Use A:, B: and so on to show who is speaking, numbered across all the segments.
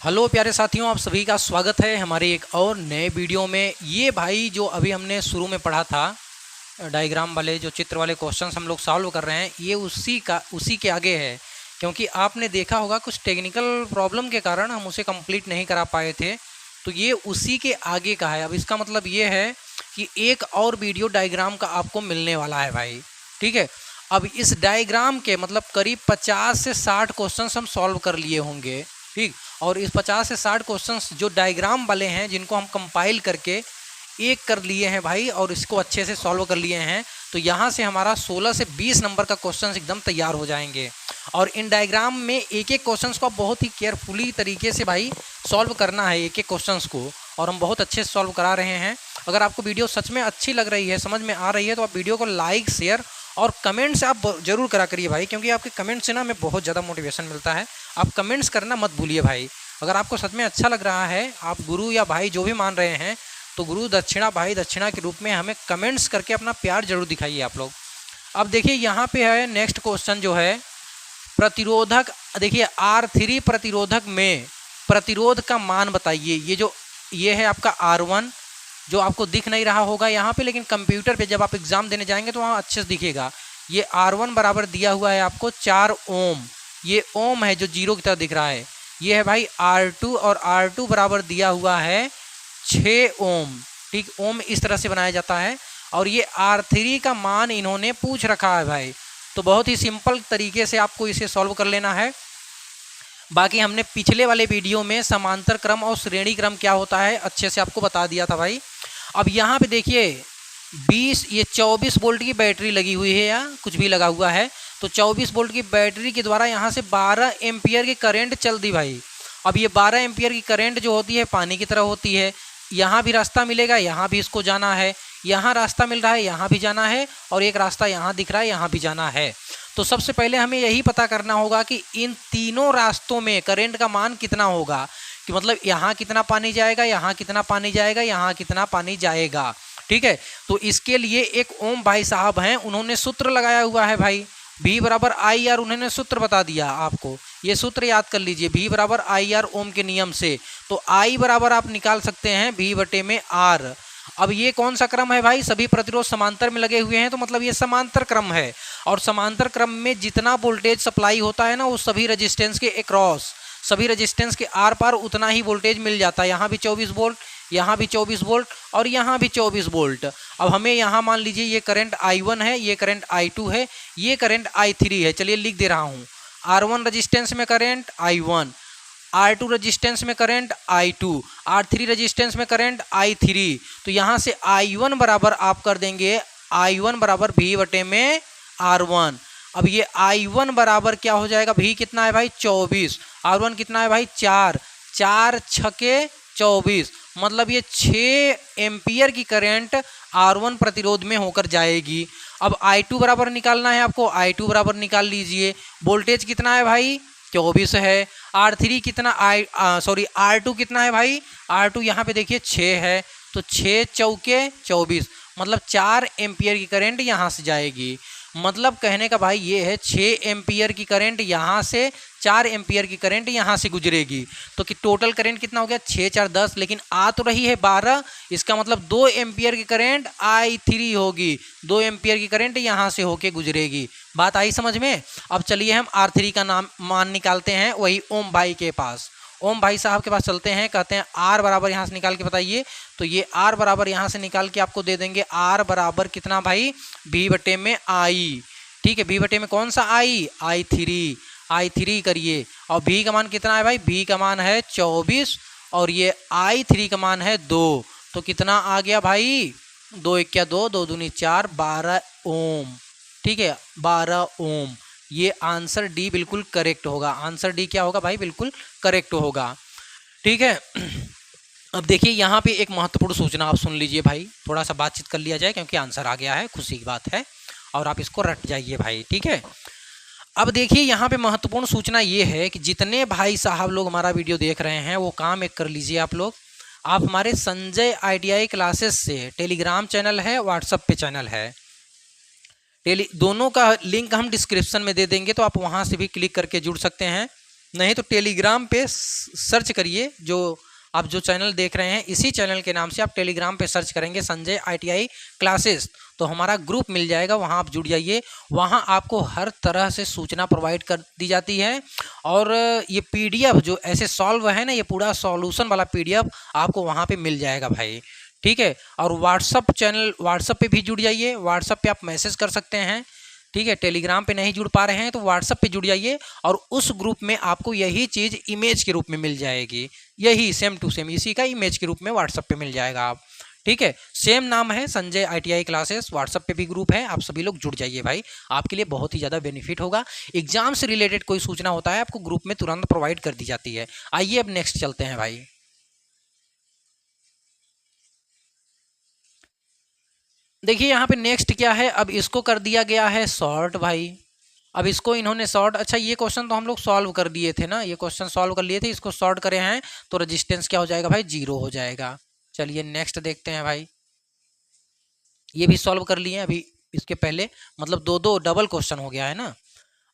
A: Hello प्यारे साथियों, आप सभी का स्वागत है हमारे एक और नए वीडियो में। ये भाई जो अभी हमने शुरू में पढ़ा था, डायग्राम वाले जो चित्र वाले क्वेश्चंस हम लोग सॉल्व कर रहे हैं, ये उसी के आगे है। क्योंकि आपने देखा होगा कुछ टेक्निकल प्रॉब्लम के कारण हम उसे कंप्लीट नहीं करा पाए थे, तो ये उसी के आगे का है। अब इसका मतलब ये है कि एक और वीडियो डायग्राम का आपको मिलने वाला है भाई, ठीक है। अब इस डायग्राम के मतलब करीब 50 से 60 क्वेश्चंस हम सॉल्व कर लिए होंगे, ठीक। और इस 50 से 60 क्वेश्चंस जो डायग्राम वाले हैं, जिनको हम कंपाइल करके एक कर लिए हैं भाई, और इसको अच्छे से सॉल्व कर लिए हैं, तो यहाँ से हमारा 16 से 20 नंबर का क्वेश्चंस एकदम तैयार हो जाएंगे। और इन डायग्राम में एक एक क्वेश्चंस को बहुत ही केयरफुली तरीके से भाई सॉल्व करना है, एक एक क्वेश्चंस को, और हम बहुत अच्छे से सॉल्व करा रहे हैं। अगर आपको वीडियो सच में अच्छी लग रही है, समझ में आ रही है, तो आप वीडियो को लाइक, शेयर और कमेंट्स आप जरूर करा करिए भाई, क्योंकि आपके कमेंट्स से ना हमें बहुत ज़्यादा मोटिवेशन मिलता है। आप कमेंट्स करना मत भूलिए भाई। अगर आपको सच में अच्छा लग रहा है, आप गुरु या भाई जो भी मान रहे हैं, तो गुरु दक्षिणा भाई दक्षिणा के रूप में हमें कमेंट्स करके अपना प्यार जरूर दिखाइए आप लोग। अब देखिए यहाँ पे है नेक्स्ट क्वेश्चन जो है प्रतिरोधक। देखिए R3 प्रतिरोधक में प्रतिरोध का मान बताइए। ये है आपका R1, जो आपको दिख नहीं रहा होगा यहाँ पे, लेकिन कंप्यूटर पे जब आप एग्जाम देने जाएंगे तो वहाँ अच्छे से दिखेगा। ये R1 बराबर दिया हुआ है आपको 4 ओम। ये ओम है जो 0 की तरह दिख रहा है। ये है भाई R2, और R2 बराबर दिया हुआ है 6 ओम, ठीक। ओम इस तरह से बनाया जाता है। और ये R3 का मान इन्होंने पूछ रखा है भाई, तो बहुत ही सिंपल तरीके से आपको इसे सॉल्व कर लेना है। बाकी हमने पिछले वाले वीडियो में समांतर क्रम और श्रेणी क्रम क्या होता है अच्छे से आपको बता दिया था भाई। अब यहाँ पे देखिए ये 24 वोल्ट की बैटरी लगी हुई है, या कुछ भी लगा हुआ है, तो 24 वोल्ट की बैटरी के द्वारा यहाँ से 12 एम्पियर की करंट चल दी भाई। अब ये 12 एम्पियर की करंट जो होती है पानी की तरह होती है। यहाँ भी रास्ता मिलेगा, यहाँ भी इसको जाना है, यहाँ रास्ता मिल रहा है, यहाँ भी जाना है, और एक रास्ता यहाँ दिख रहा है, यहाँ भी जाना है। तो सबसे पहले हमें यही पता करना होगा कि इन तीनों रास्तों में करंट का मान कितना होगा, कि मतलब यहाँ कितना पानी जाएगा, यहाँ कितना पानी जाएगा, यहाँ कितना पानी जाएगा, ठीक है। तो इसके लिए एक ओम भाई साहब हैं, उन्होंने सूत्र लगाया हुआ है भाई, V बराबर आई आर। उन्होंने सूत्र बता दिया आपको, ये सूत्र याद कर लीजिए, V बराबर आई आर ओम के नियम से। तो I बराबर आप निकाल सकते हैं V बटे में R। अब ये कौन सा क्रम है भाई, सभी प्रतिरोध समांतर में लगे हुए हैं, तो मतलब ये समांतर क्रम है। और समांतर क्रम में जितना वोल्टेज सप्लाई होता है ना, वो सभी रेजिस्टेंस के अक्रॉस, सभी रेजिस्टेंस के आर पार उतना ही वोल्टेज मिल जाता है। यहाँ भी 24 वोल्ट, यहाँ भी 24 वोल्ट, और यहाँ भी 24 वोल्ट। अब हमें यहाँ मान लीजिए ये करंट I1 है, ये करंट I2 है, ये करंट I3 है। चलिए लिख दे रहा हूँ, R1 रेजिस्टेंस में करंट I1, R2 रेजिस्टेंस में करंट I2, R3 रेजिस्टेंस में करंट I3। तो यहाँ से I1 बराबर आप कर देंगे, I1 बराबर V बटे में R1। अब ये I1 बराबर क्या हो जाएगा, V कितना है भाई 24, R1 कितना है भाई 4, 4 छके 24, मतलब ये 6 एम्पियर की करंट R1 प्रतिरोध में होकर जाएगी। अब I2 बराबर निकालना है आपको, I2 बराबर निकाल लीजिए। वोल्टेज कितना है भाई 24 है। R3 कितना R2 कितना है भाई, R2 यहाँ पे देखिए 6 है, तो 6 चौके 24, मतलब 4 एम्पियर की करंट यहाँ से जाएगी। मतलब कहने का भाई ये है 6 एम्पियर की करंट यहाँ से, 4 एम्पियर की करंट यहाँ से गुजरेगी। तो कि टोटल करंट कितना हो गया 6 4 10, लेकिन आ तो रही है 12, इसका मतलब 2 एम्पियर की करंट I3 होगी, 2 एम्पियर की करंट यहाँ से होके गुजरेगी। बात आई समझ में। अब चलिए हम R3 का मान निकालते हैं, वही ओम भाई के पास, ओम भाई साहब के पास चलते हैं। कहते हैं R बराबर यहाँ से निकाल के बताइए। तो ये R बराबर यहाँ से निकाल के आपको दे देंगे, R बराबर कितना भाई V बटे में I, ठीक है। V बटे में कौन सा I, I3 करिए। और V का मान कितना है भाई, V का मान है 24, और ये I3 का मान है 2। तो कितना आ गया भाई, 2 1 क्या 2, 2 दूनी 4, 12 ओम, ठीक है, 12 ओम। ये आंसर डी बिल्कुल करेक्ट होगा। आंसर डी क्या होगा भाई, बिल्कुल करेक्ट होगा, ठीक है। अब देखिए यहाँ पे एक महत्वपूर्ण सूचना आप सुन लीजिए भाई, थोड़ा सा बातचीत कर लिया जाए, क्योंकि आंसर आ गया है, खुशी की बात है, और आप इसको रट जाइए भाई, ठीक है। अब देखिए यहाँ पे महत्वपूर्ण सूचना ये है कि जितने भाई साहब लोग हमारा वीडियो देख रहे हैं, वो काम एक कर लीजिए आप लोग। आप हमारे संजय ITI क्लासेस से टेलीग्राम चैनल है, व्हाट्सएप पे चैनल है, दोनों का लिंक हम डिस्क्रिप्शन में दे देंगे, तो आप वहाँ से भी क्लिक करके जुड़ सकते हैं। नहीं तो टेलीग्राम पे सर्च करिए, जो आप जो चैनल देख रहे हैं इसी चैनल के नाम से आप टेलीग्राम पे सर्च करेंगे संजय ITI क्लासेस, तो हमारा ग्रुप मिल जाएगा, वहाँ आप जुड़ जाइए। वहाँ आपको हर तरह से सूचना प्रोवाइड कर दी जाती है, और ये PDF जो ऐसे सॉल्व है ना, ये पूरा सॉल्यूशन वाला PDF आपको वहाँ पे मिल जाएगा भाई, ठीक है। और व्हाट्सअप चैनल, व्हाट्सअप पे भी जुड़ जाइए, व्हाट्सअप पे आप मैसेज कर सकते हैं, ठीक है। टेलीग्राम पे नहीं जुड़ पा रहे हैं तो व्हाट्सअप पे जुड़ जाइए, और उस ग्रुप में आपको यही चीज़ इमेज के रूप में मिल जाएगी, यही सेम टू सेम इसी का इमेज के रूप में व्हाट्सअप पे मिल जाएगा आप, ठीक है। सेम नाम है संजय ITI क्लासेस, व्हाट्सअप पे भी ग्रुप है, आप सभी लोग जुड़ जाइए भाई, आपके लिए बहुत ही ज़्यादा बेनिफिट होगा। एग्जाम से रिलेटेड कोई सूचना होता है आपको ग्रुप में तुरंत प्रोवाइड कर दी जाती है। आइए अब नेक्स्ट चलते हैं भाई। देखिए यहाँ पे नेक्स्ट क्या है, अब इसको कर दिया गया है शॉर्ट भाई, अब इसको इन्होंने शॉर्ट, अच्छा ये क्वेश्चन तो हम लोग सॉल्व कर दिए थे ना, ये क्वेश्चन सॉल्व कर लिए थे, इसको शॉर्ट करे हैं तो रेजिस्टेंस क्या हो जाएगा भाई, 0 हो जाएगा। चलिए नेक्स्ट देखते हैं भाई, ये भी सॉल्व कर लिए अभी इसके पहले, मतलब दो दो डबल क्वेश्चन हो गया है ना।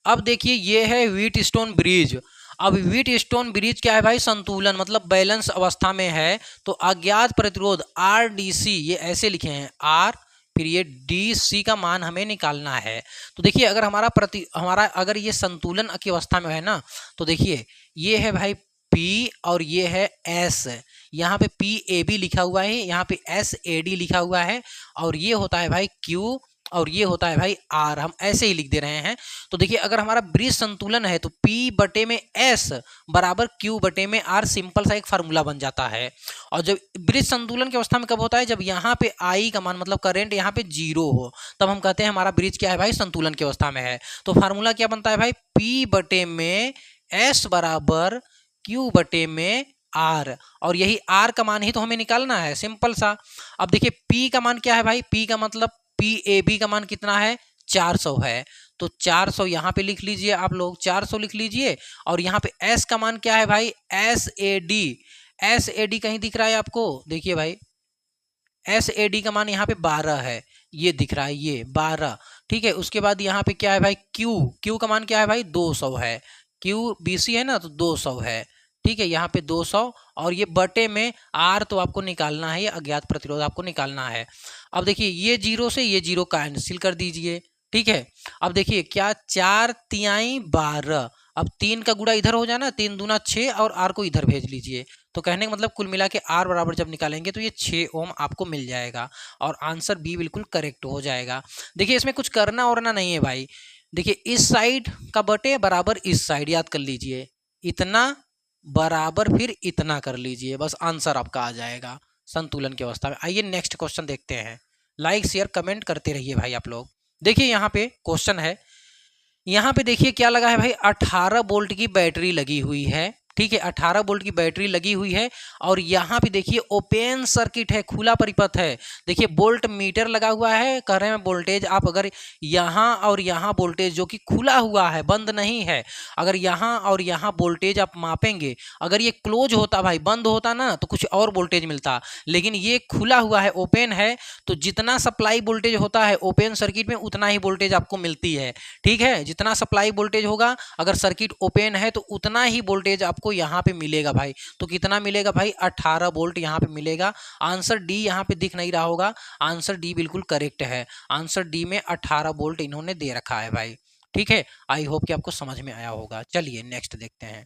A: अब देखिए ये है व्हीट स्टोन ब्रिज। अब व्हीट स्टोन ब्रिज क्या है भाई, संतुलन मतलब बैलेंस अवस्था में है, तो अज्ञात प्रतिरोध RDC, ये ऐसे लिखे हैं R, फिर ये DC का मान हमें निकालना है। तो देखिए अगर हमारा अगर ये संतुलन की अवस्था में है ना, तो देखिए ये है भाई P और ये है S, यहाँ पे PAB लिखा हुआ है, यहाँ पे SAD लिखा हुआ है, और ये होता है भाई Q और ये होता है भाई R, हम ऐसे ही लिख दे रहे हैं। तो देखिए अगर हमारा ब्रिज संतुलन है तो P बटे में S बराबर Q बटे में R, सिंपल सा एक फार्मूला बन जाता है। और जब ब्रिज संतुलन की अवस्था में कब होता है, जब यहाँ पे I का मान मतलब करंट यहाँ पे 0 हो, तब हम कहते हैं हमारा ब्रिज क्या है भाई, संतुलन की अवस्था में है। तो फार्मूला क्या बनता है भाई, P बटे में S बराबर Q बटे में R, और यही R का मान ही तो हमें निकालना है, सिंपल सा। अब देखिए P का मान क्या है भाई, P का मतलब PAB का मान कितना है, 400 है, तो 400 यहाँ पे लिख लीजिए, आप लोग 400 लिख लीजिए। और यहाँ पे S का मान क्या है भाई, SAD कहीं दिख रहा है आपको, देखिए भाई SAD का मान यहाँ पे 12 है, ये दिख रहा है ये 12, ठीक है। उसके बाद यहाँ पे क्या है भाई, Q का मान क्या है भाई, 200 है, QBC है ना तो 200 है, ठीक है, यहाँ पे 200, और ये बटे में R तो आपको निकालना है, ये अज्ञात प्रतिरोध आपको निकालना है। अब देखिए ये 0 से ये 0 कैंसिल कर दीजिए, ठीक है। अब देखिए क्या, 4 तिहाई 12, अब 3 का गुणा इधर हो जाना, 3 दूना 6, और R को इधर भेज लीजिए, तो कहने का मतलब कुल मिला के R बराबर जब निकालेंगे तो ये 6 ओम आपको मिल जाएगा, और आंसर B बिल्कुल करेक्ट हो जाएगा। देखिए इसमें कुछ करना वरना नहीं है भाई, देखिए इस साइड का बटे बराबर इस साइड, याद कर लीजिए, इतना बराबर फिर इतना कर लीजिए, बस आंसर आपका आ जाएगा संतुलन की अवस्था में। आइए नेक्स्ट क्वेश्चन देखते हैं, लाइक शेयर कमेंट करते रहिए भाई आप लोग। देखिए यहाँ पे क्वेश्चन है, यहाँ पे देखिए क्या लगा है भाई, 18 वोल्ट की बैटरी लगी हुई है, ठीक है, 18 वोल्ट की बैटरी लगी हुई है, और यहाँ पे देखिए ओपन सर्किट है, खुला परिपथ है। देखिए वोल्ट मीटर लगा हुआ है, कह रहे हैं वोल्टेज आप अगर यहाँ और यहाँ वोल्टेज जो कि खुला हुआ है, बंद नहीं है, अगर यहाँ और यहाँ वोल्टेज आप मापेंगे, अगर ये क्लोज होता भाई, बंद होता ना तो कुछ और वोल्टेज मिलता, लेकिन ये खुला हुआ है, ओपन है, तो जितना सप्लाई वोल्टेज होता है ओपन सर्किट में उतना ही वोल्टेज आपको मिलती है, ठीक है। जितना सप्लाई वोल्टेज होगा अगर सर्किट ओपन है तो उतना ही वोल्टेज आपको यहाँ पे मिलेगा भाई, तो कितना मिलेगा भाई, 18 वोल्ट यहाँ पे मिलेगा। आंसर डी यहाँ पे दिख नहीं रहा होगा, आंसर डी बिल्कुल करेक्ट है, आंसर डी में 18 वोल्ट इन्होंने दे रखा है भाई, ठीक है। आई होप कि आपको समझ में आया होगा। चलिए नेक्स्ट देखते हैं।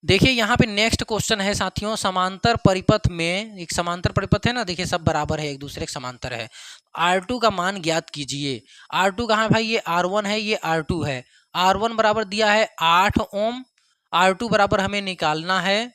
A: देखिए यहाँ पे नेक्स्ट क्वेश्चन है साथियों, समांतर परिपथ में, एक समांतर परिपथ है ना, देखिए सब बराबर है, एक दूसरे के समांतर है, R2 का मान ज्ञात कीजिए। R2 कहाँ है भाई, ये R1 है, ये R2 है। R1 बराबर दिया है 8 ओम, R2 बराबर हमें निकालना है,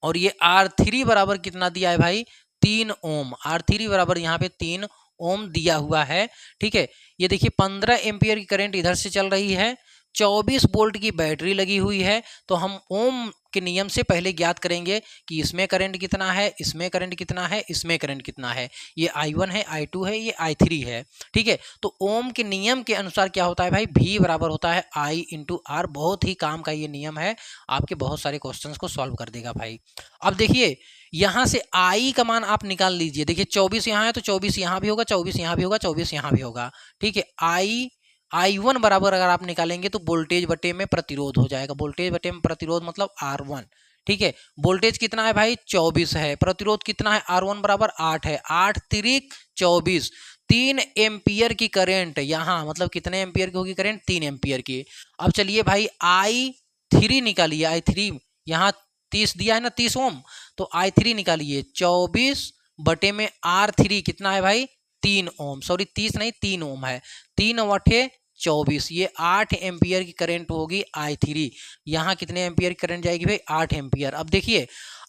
A: और ये R3 बराबर कितना दिया है भाई, 3 ओम, R3 बराबर यहाँ पे 3 ओम दिया हुआ है, ठीक है। ये देखिए 15 एम्पियर की करंट इधर से चल रही है, 24 वोल्ट की बैटरी लगी हुई है, तो हम ओम के नियम से पहले ज्ञात करेंगे कि इसमें करंट कितना है, इसमें करंट कितना है, इसमें करंट कितना है। ये I1 है, I2 है, ये I3 है, ठीक है। तो ओम के नियम के अनुसार क्या होता है भाई, V बराबर होता है I इंटू R। बहुत ही काम का ये नियम है, आपके बहुत सारे क्वेश्चंस को सॉल्व कर देगा भाई। अब देखिए यहाँ से I का मान आप निकाल लीजिए, देखिए 24 यहाँ है तो 24 यहाँ भी होगा, 24 यहाँ भी होगा, 24 यहाँ भी होगा, ठीक है। I I1 बराबर अगर आप निकालेंगे तो वोल्टेज बटे में प्रतिरोध हो जाएगा। वोल्टेज बटे में प्रतिरोध मतलब R1। ठीक है, वोल्टेज कितना है भाई 24 है, प्रतिरोध कितना है R1 बराबर 8 है, 8 तिरिक 24, 3 एम्पियर की करंट यहाँ, मतलब कितने एम्पियर की होगी करंट, 3 एम्पियर की। अब चलिए भाई I3 निकालिए, I3 यहाँ 30 दिया है ना, 30 ओम, तो I3 निकालिए 24 बटे में R3 कितना है भाई 3 ओम, सॉरी 30 नहीं 3 ओम है, 3 अठे 24, ये 8 एम्पियर की करंट होगी I3। यहाँ कितने एम्पियर की करंट जाएगी भाई 8 एम्पियर। अब देखिए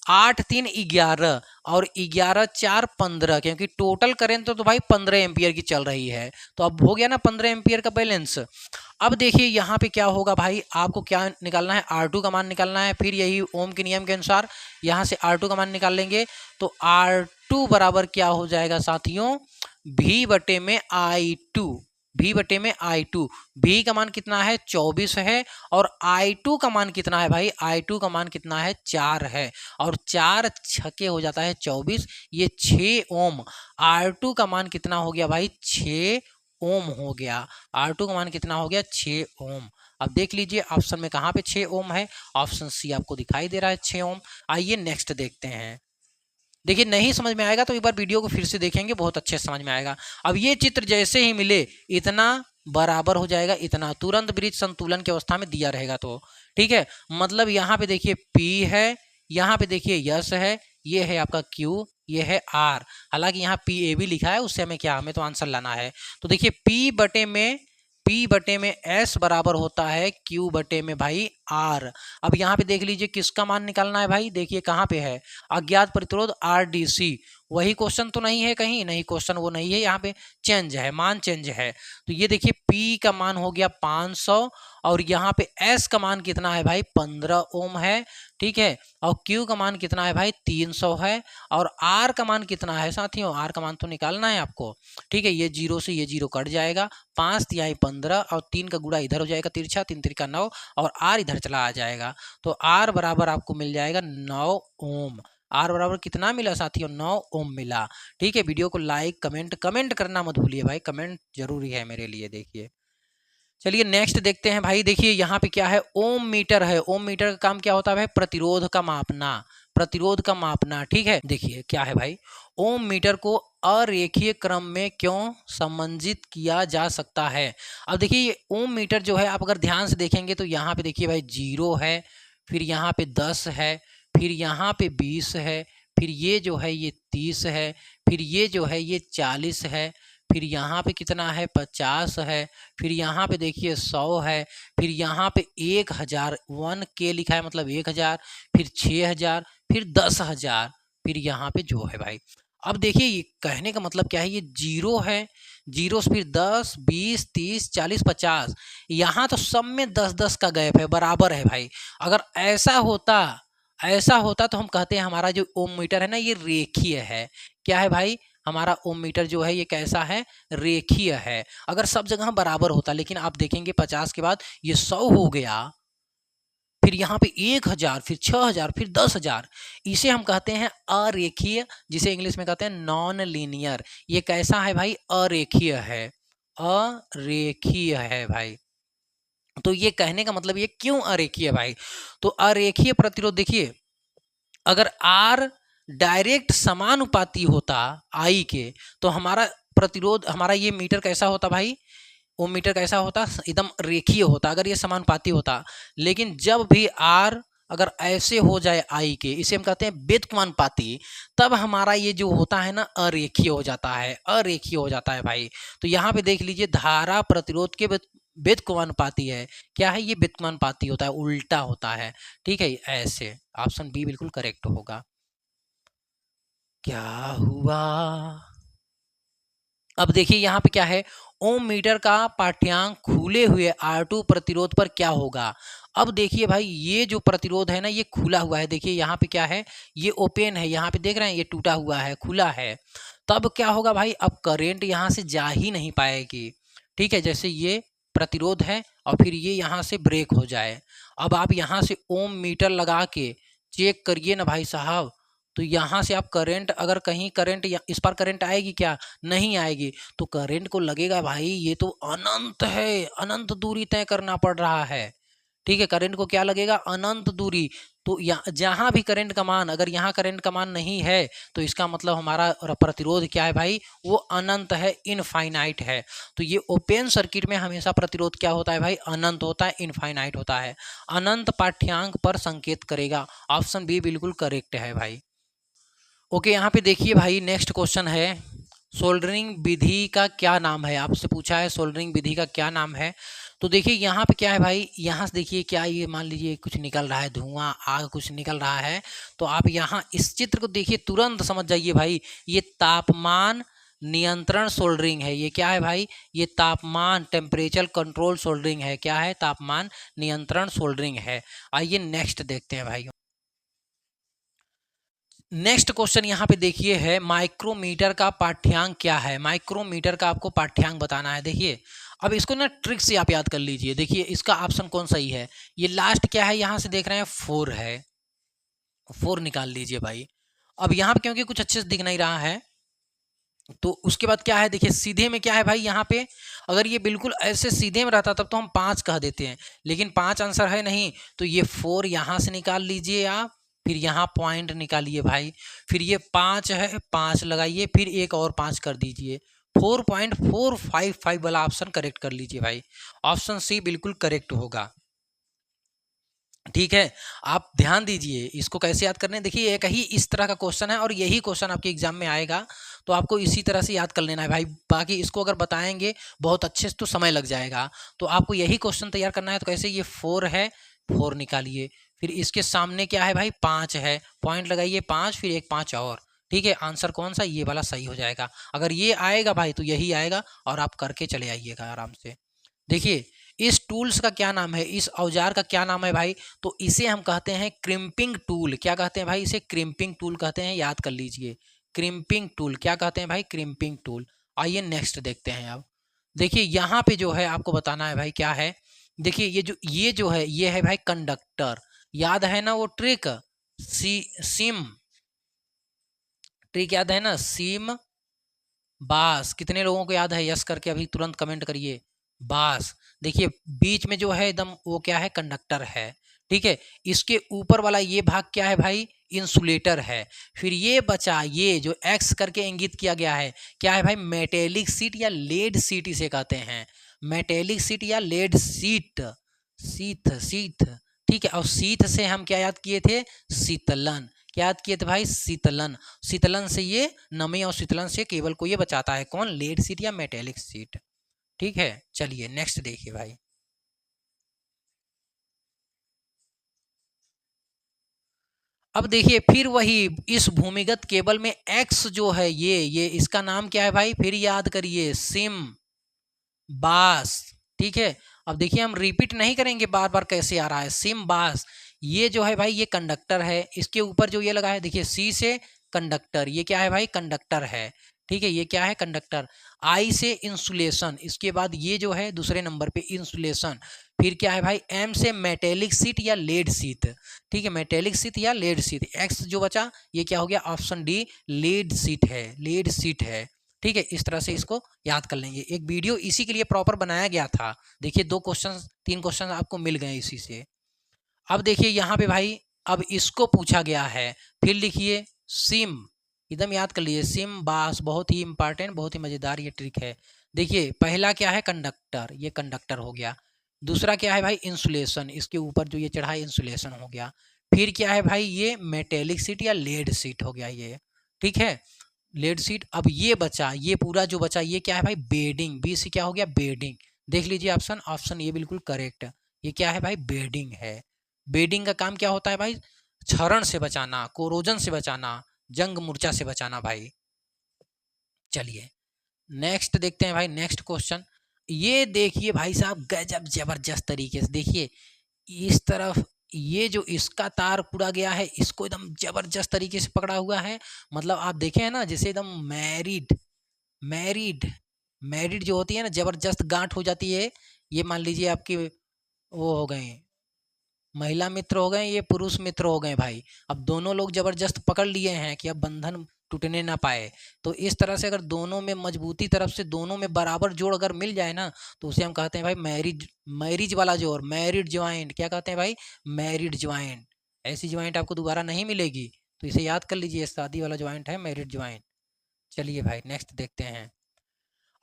A: 8 3 11 और 11 4 15, क्योंकि टोटल करंट तो भाई 15 एम्पियर की चल रही है, तो अब हो गया ना 15 एम्पियर का बैलेंस। अब देखिए यहाँ पे क्या होगा भाई, आपको क्या निकालना है, R2 का मान निकालना है। फिर यही ओम के नियम के अनुसार यहाँ से R2 का मान निकाल लेंगे, तो R2 बराबर क्या हो जाएगा साथियों, V बटे में I2, V बटे में I2। V का मान कितना है 24 है, और I2 का मान कितना है भाई, I2 का मान कितना है 4 है, और 4 छके हो जाता है 24, ये 6 ओम। R2 का मान कितना हो गया भाई 6 ओम हो गया, R2 का मान कितना हो गया 6 ओम। अब देख लीजिए ऑप्शन में कहाँ पे 6 ओम है, ऑप्शन सी आपको दिखाई दे रहा है 6 ओम। आइए नेक्स्ट देखते हैं। देखिए नहीं समझ में आएगा तो एक बार वीडियो को फिर से देखेंगे, बहुत अच्छे समझ में आएगा। अब ये चित्र जैसे ही मिले इतना बराबर हो जाएगा, इतना तुरंत ब्रिज संतुलन की अवस्था में दिया रहेगा, तो ठीक है। मतलब यहाँ पे देखिए P है, यहाँ पे देखिए यस है, ये है आपका Q, ये है R। हालांकि यहाँ PA भी लिखा है, उससे हमें क्या, हमें तो आंसर लाना है। तो देखिए P बटे में S बराबर होता है Q बटे में भाई R। अब यहाँ पे देख लीजिए किसका मान निकालना है भाई, देखिए कहाँ पे है, अज्ञात प्रतिरोध RDC। वही क्वेश्चन तो नहीं है कहीं, नहीं क्वेश्चन वो नहीं है, यहाँ पे चेंज है, मान चेंज है। तो ये देखिए P का मान हो गया 500, और यहाँ पे S का मान कितना है भाई 15 ओम है, ठीक है। और Q का मान कितना है भाई 300 है, और R का मान कितना है साथियों, R का मान तो निकालना है आपको, ठीक है। ये 0 से ये 0 कट जाएगा, 5 तिहाई 15, और 3 का गुणा इधर हो जाएगा तिरछा, 3 तिरका 9, और R इधर चला आ जाएगा, तो R बराबर आपको मिल जाएगा 9 ओम। R बराबर कितना मिला साथियों 9 ओम मिला, ठीक है। वीडियो को लाइक कमेंट करना मत भूलिए भाई, कमेंट जरूरी है मेरे लिए। देखिए चलिए नेक्स्ट देखते हैं भाई। देखिए यहाँ पे क्या है, ओम मीटर है। ओम मीटर का काम क्या होता है भाई, प्रतिरोध का मापना, प्रतिरोध का मापना, ठीक है। देखिए क्या है भाई, ओम मीटर को अरेखीय क्रम में क्यों संबंधित किया जा सकता है। अब देखिए ये ओम मीटर जो है, आप अगर ध्यान से देखेंगे तो यहाँ पे देखिए भाई 0 है, फिर यहाँ पे 10 है, फिर यहाँ पे 20 है, फिर ये जो है ये 30 है, फिर ये जो है ये 40 है, फिर यहाँ पे कितना है 50 है, फिर यहाँ पे देखिए 100 है, फिर यहाँ पे 1000 1K लिखा है मतलब 1000, फिर 6000, फिर 10,000, फिर यहाँ पे जो है भाई। अब देखिए ये कहने का मतलब क्या है, ये 0 है, 0 से फिर 10 20 30 40 50, यहाँ तो सब में 10-10 का गैप है, बराबर है भाई। अगर ऐसा होता तो हम कहते हैं हमारा जो ओम मीटर है ना ये रेखीय है। क्या है भाई, हमारा ओम मीटर जो है ये कैसा है, रेखीय है। अगर सब जगह बराबर होता, लेकिन आप देखेंगे 50 के बाद ये 100 हो गया, फिर यहाँ पे 1000, फिर 6000, फिर 10,000, इसे हम कहते हैं अरेखीय, जिसे इंग्लिश में कहते हैं नॉन लीनियर। ये कैसा है भाई, अरेखीय है, अरेखीय है भाई। तो ये कहने का मतलब ये क्यों अरेखीय भाई, तो अरेखीय प्रतिरोध देखिए, अगर R डायरेक्ट समानुपाती होता I के, तो हमारा प्रतिरोध, हमारा ये मीटर कैसा होता भाई, वो मीटर कैसा होता, एकदम रेखीय होता, अगर ये समानुपाती होता। लेकिन जब भी R अगर ऐसे हो जाए I के, इसे हम कहते हैं व्युत्क्रमानुपाती, तब हमारा ये जो होता है ना अरेखीय हो जाता है, अरेखीय हो जाता है भाई। तो यहाँ पे देख लीजिए धारा प्रतिरोध के व्युत्क्रमानुपाती है। क्या है ये, व्युत्क्रमानुपाती होता है, उल्टा होता है, ठीक है। ऐसे ऑप्शन बी बिल्कुल करेक्ट होगा। क्या हुआ, अब देखिए यहाँ पे क्या है, ओम मीटर का पाठ्यांक खुले हुए R2 प्रतिरोध पर क्या होगा। अब देखिए भाई ये जो प्रतिरोध है ना ये खुला हुआ है, देखिए यहाँ पे क्या है, ये ओपन है, यहाँ पे देख रहे हैं ये टूटा हुआ है, खुला है। तब क्या होगा भाई, अब करंट यहाँ से जा ही नहीं पाएगी, ठीक है। जैसे ये प्रतिरोध है और फिर ये यहाँ से ब्रेक हो जाए, अब आप यहाँ से ओम मीटर लगा के चेक करिए ना भाई साहब, तो यहाँ से आप करंट, अगर कहीं करंट इस पर करंट आएगी क्या? नहीं आएगी। तो करंट को लगेगा भाई ये तो अनंत है, अनंत दूरी तय करना पड़ रहा है। ठीक है, करंट को क्या लगेगा? अनंत दूरी। तो जहां भी करंट का मान, अगर यहाँ करंट का मान नहीं है तो इसका मतलब हमारा प्रतिरोध क्या है भाई? वो अनंत है, इनफाइनाइट है। तो ये ओपन सर्किट में हमेशा प्रतिरोध क्या होता है भाई? अनंत होता है, इनफाइनाइट होता है। अनंत पाठ्यांक पर संकेत करेगा। ऑप्शन बी बिल्कुल करेक्ट है भाई। ओके, यहाँ पे देखिए भाई, नेक्स्ट क्वेश्चन है, सोल्डरिंग विधि का क्या नाम है? आपसे पूछा है सोल्डरिंग विधि का क्या नाम है। तो देखिए यहाँ पे क्या है भाई, यहाँ से देखिए क्या, ये मान लीजिए कुछ निकल रहा है, धुआं आग कुछ निकल रहा है। तो आप यहाँ इस चित्र को देखिए, तुरंत समझ जाइए भाई, ये तापमान नियंत्रण सोल्डरिंग है। ये क्या है भाई? ये तापमान टेम्परेचर कंट्रोल सोल्डरिंग है। क्या है? तापमान नियंत्रण सोल्डरिंग है। आइए नेक्स्ट देखते हैं भाई। नेक्स्ट क्वेश्चन यहाँ पे देखिए है, माइक्रोमीटर का पाठ्यांक क्या है? माइक्रोमीटर का आपको पाठ्यांक बताना है। देखिए अब इसको ना ट्रिक से आप याद कर लीजिए। देखिए इसका ऑप्शन कौन सही है? ये लास्ट क्या है, यहाँ से देख रहे हैं 4 है, 4 निकाल लीजिए भाई। अब यहाँ पे क्योंकि कुछ अच्छे से दिख नहीं रहा है, तो उसके बाद क्या है, देखिए सीधे में क्या है भाई, यहाँ पे अगर ये बिल्कुल ऐसे सीधे में रहता तब तो हम 5 कह देते हैं, लेकिन 5 आंसर है नहीं। तो ये 4 यहाँ से निकाल लीजिए आप, फिर यहाँ पॉइंट निकालिए भाई, फिर ये 5 है, 5 लगाइए, फिर एक और 5 कर दीजिए, 4.455 वाला ऑप्शन करेक्ट कर लीजिए भाई। ऑप्शन सी बिल्कुल करेक्ट होगा। ठीक है, आप ध्यान दीजिए इसको कैसे याद करने। देखिए एक ही इस तरह का क्वेश्चन है और यही क्वेश्चन आपके एग्जाम में आएगा, तो आपको इसी तरह से याद कर लेना है भाई। बाकी इसको अगर बताएंगे बहुत अच्छे से तो समय लग जाएगा। तो आपको यही क्वेश्चन तैयार करना है। तो कैसे, ये 4 है, 4 निकालिए, फिर इसके सामने क्या है भाई, 5 है, पॉइंट लगाइए 5, फिर एक 5 और। ठीक है, आंसर कौन सा? ये वाला सही हो जाएगा। अगर ये आएगा भाई तो यही आएगा, और आप करके चले आइएगा आराम से। देखिए इस टूल्स का क्या नाम है, इस औजार का क्या नाम है भाई? तो इसे हम कहते हैं क्रिम्पिंग टूल। क्या कहते हैं भाई? इसे क्रिम्पिंग टूल कहते हैं, याद कर लीजिए। क्रिम्पिंग टूल क्या कहते हैं भाई? Crimping tool. आइए नेक्स्ट देखते हैं अब। देखिए यहाँ पे जो है आपको बताना है भाई, क्या है? देखिए ये जो है ये है भाई कंडक्टर। याद है ना वो ट्रिक, सिम ट्रिक याद है ना, सिम बास। कितने लोगों को याद है? यस करके अभी तुरंत कमेंट करिए। बास। देखिए बीच में जो है एकदम वो क्या है? कंडक्टर है। ठीक है, इसके ऊपर वाला ये भाग क्या है भाई? इंसुलेटर है। फिर ये बचा, ये जो एक्स करके इंगित किया गया है, क्या है भाई? मेटेलिक सीट या लेड सीट इसे कहते हैं। मेटेलिक सीट या लेड सीट, सीथ सीथ। ठीक है, और सीथ से हम क्या याद किए थे? शीतलन। क्या याद किए थे भाई? शीतलन। शीतलन से ये नमी और शीतलन से केबल को ये बचाता है। कौन? लेड सीट या मेटेलिक सीट। ठीक है, चलिए नेक्स्ट देखिए भाई। अब देखिए फिर वही, इस भूमिगत केबल में एक्स जो है ये इसका नाम क्या है भाई? फिर याद करिए, सिम बास। ठीक है, अब देखिए हम रिपीट नहीं करेंगे बार बार, कैसे आ रहा है सिम बास। ये जो है भाई ये कंडक्टर है, इसके ऊपर जो ये लगा है देखिए सी से कंडक्टर, ये क्या है भाई? कंडक्टर है। ठीक है, ये क्या है? कंडक्टर। आई से इंसुलेशन, इसके बाद ये जो है दूसरे नंबर पे इंसुलेशन। फिर क्या है भाई? एम से मेटेलिक सीट या लेड सीट। ठीक है, मेटेलिक सीट या लेड सीट। एक्स जो बचा ये क्या हो गया? ऑप्शन डी लेड सीट है, लेड सीट है। ठीक है, इस तरह से इसको याद कर लेंगे। एक वीडियो इसी के लिए प्रॉपर बनाया गया था। देखिए 2 क्वेश्चन 3 क्वेश्चन आपको मिल गए इसी से। अब देखिए यहाँ पे भाई, अब इसको पूछा गया है, फिर लिखिए सिम, एकदम याद कर लीजिए, सिम बास। बहुत ही इंपॉर्टेंट, बहुत ही मजेदार ये ट्रिक है। देखिए पहला क्या है? कंडक्टर, ये कंडक्टर हो गया। दूसरा क्या है भाई? इंसुलेशन, इसके ऊपर जो ये चढ़ा है इंसुलेशन हो गया। फिर क्या है भाई? ये मेटेलिक सीट या लेड सीट हो गया ये। ठीक है, लेड सीट। अब ये बचा, ये पूरा जो बचा ये क्या है भाई? बेडिंग। बी से क्या हो गया? बेडिंग। देख लीजिए ऑप्शन, ऑप्शन ये बिल्कुल करेक्ट। ये क्या है भाई? बेडिंग है। बेडिंग का काम क्या होता है भाई? क्षरण से बचाना, कोरोजन से बचाना, जंग मूर्छा से बचाना भाई। चलिए नेक्स्ट देखते हैं भाई, नेक्स्ट क्वेश्चन। ये देखिए भाई साहब, गजब जबरदस्त तरीके से देखिए, इस तरफ ये जो इसका तार पूरा गया है, इसको एकदम जबरदस्त तरीके से पकड़ा हुआ है। मतलब आप देखे हैं ना, जैसे एकदम मैरिड मैरिड मैरिड जो होती है ना, जबरदस्त गांठ हो जाती है। ये मान लीजिए आपकी वो हो गए महिला मित्र हो गए, ये पुरुष मित्र हो गए भाई। अब दोनों लोग जबरदस्त पकड़ लिए हैं कि अब बंधन टूटने ना पाए। तो इस तरह से अगर दोनों में मजबूती तरफ से दोनों में बराबर जोड़ अगर मिल जाए ना, तो उसे हम कहते हैं भाई मैरिज, मैरिज वाला जोड़, मैरिड ज्वाइंट। क्या कहते हैं भाई? Married joint. ऐसी ज्वाइंट आपको दोबारा नहीं मिलेगी, तो इसे याद कर लीजिए, शादी वाला ज्वाइंट है मैरिड ज्वाइंट। चलिए भाई नेक्स्ट देखते हैं।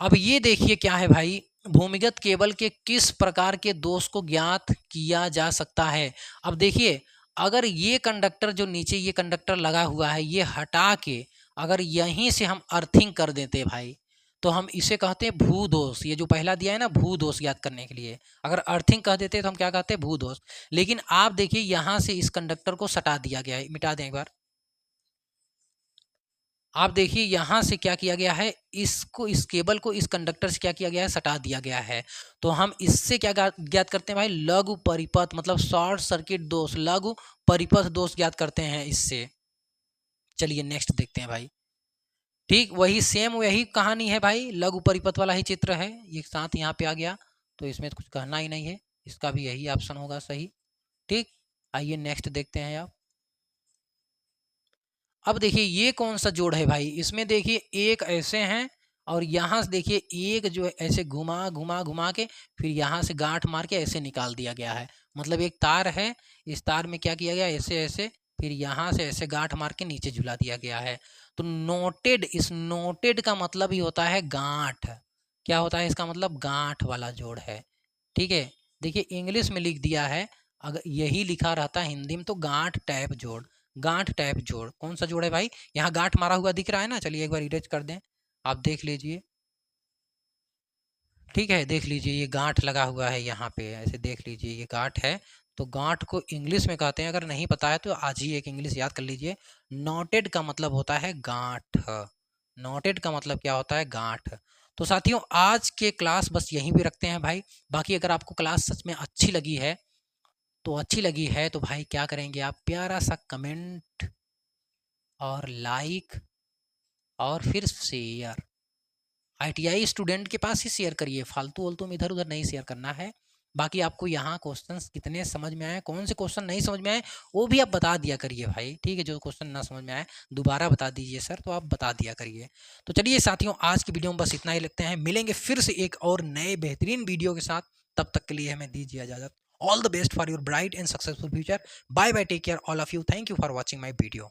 A: अब ये देखिए क्या है भाई, भूमिगत केबल के किस प्रकार के दोष को ज्ञात किया जा सकता है। अब देखिए, अगर ये कंडक्टर जो नीचे ये कंडक्टर लगा हुआ है, ये हटा के अगर यहीं से हम अर्थिंग कर देते भाई, तो हम इसे कहते हैं भूदोष। ये जो पहला दिया है ना भूदोष ज्ञात करने के लिए, अगर अर्थिंग कह देते तो हम क्या कहते हैं? भूदोष। लेकिन आप देखिए यहाँ से इस कंडक्टर को सटा दिया गया है, मिटा दें एक बार। आप देखिए यहाँ से क्या किया गया है, इसको, इस केबल को इस कंडक्टर से क्या किया गया है? सटा दिया गया है। तो हम इससे क्या ज्ञात करते हैं भाई? लघु परिपथ, मतलब शॉर्ट सर्किट दोष, लघु परिपथ दोष ज्ञात करते हैं इससे। चलिए नेक्स्ट देखते हैं भाई। ठीक वही सेम वही कहानी है भाई, लघु परिपथ वाला ही चित्र है, ये साथ यहाँ पे आ गया, तो इसमें तो कुछ कहना ही नहीं है, इसका भी यही ऑप्शन होगा सही। ठीक, आइए नेक्स्ट देखते हैं आप। अब देखिए ये कौन सा जोड़ है भाई, इसमें देखिए एक ऐसे हैं और यहाँ से देखिए एक जो है ऐसे घुमा घुमा घुमा के फिर यहाँ से गांठ मार के ऐसे निकाल दिया गया है। मतलब एक तार है, इस तार में क्या किया गया, ऐसे ऐसे फिर यहाँ से ऐसे गांठ मार के नीचे झुला दिया गया है। तो नोटेड, इस नोटेड का मतलब ही होता है गांठ। क्या होता है इसका मतलब? गांठ वाला जोड़ है। ठीक है, देखिए इंग्लिश में लिख दिया है, अगर यही लिखा रहता हिंदी में तो गांठ टाइप जोड़। गांठ टाइप जोड़ कौन सा जोड़ है भाई? यहाँ गांठ मारा हुआ दिख रहा है ना, चलिए एक बार इरेज कर दें, आप देख लीजिए। ठीक है, देख लीजिए ये गांठ लगा हुआ है यहाँ पे, ऐसे देख लीजिए ये गांठ है। तो गांठ को इंग्लिश में कहते हैं, अगर नहीं पता है तो आज ही एक इंग्लिश याद कर लीजिए। नोटेड का मतलब होता है गांठ। नोटेड का मतलब क्या होता है? गांठ। तो साथियों आज के क्लास बस यहीं पे रखते हैं भाई। बाकी अगर आपको क्लास सच में अच्छी लगी है तो भाई क्या करेंगे आप? प्यारा सा कमेंट और लाइक और फिर शेयर। आईटीआई स्टूडेंट के पास ही शेयर करिए, फालतू वालतू में इधर उधर नहीं शेयर करना है। बाकी आपको यहाँ क्वेश्चंस कितने समझ में आए, कौन से क्वेश्चन नहीं समझ में आए वो भी आप बता दिया करिए भाई। ठीक है, जो क्वेश्चन ना समझ में आए दोबारा बता दीजिए सर, तो आप बता दिया करिए। तो चलिए साथियों आज की वीडियो में बस इतना ही लगते हैं, मिलेंगे फिर से एक और नए बेहतरीन वीडियो के साथ। तब तक के लिए हमें दीजिए इजाजत। All the best for your bright and successful future. Bye bye, take care all of you, thank you for watching my video.